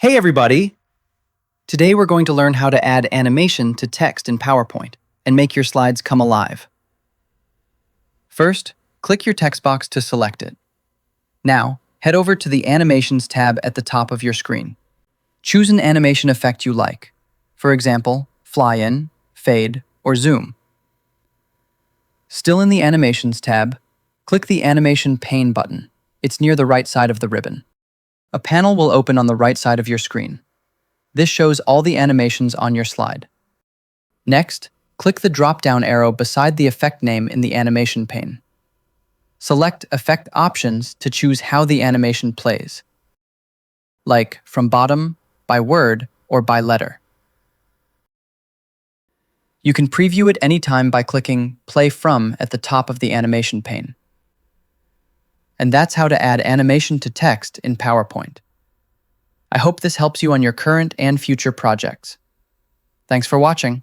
Hey everybody! Today we're going to learn how to add animation to text in PowerPoint and make your slides come alive. First, click your text box to select it. Now, head over to the Animations tab at the top of your screen. Choose an animation effect you like. For example, fly in, fade, or zoom. Still in the Animations tab, click the Animation Pane button. It's near the right side of the ribbon. A panel will open on the right side of your screen. This shows all the animations on your slide. Next, click the drop-down arrow beside the effect name in the Animation pane. Select Effect Options to choose how the animation plays, like from bottom, by word, or by letter. You can preview it anytime by clicking Play From at the top of the Animation pane. And that's how to add animation to text in PowerPoint. I hope this helps you on your current and future projects. Thanks for watching.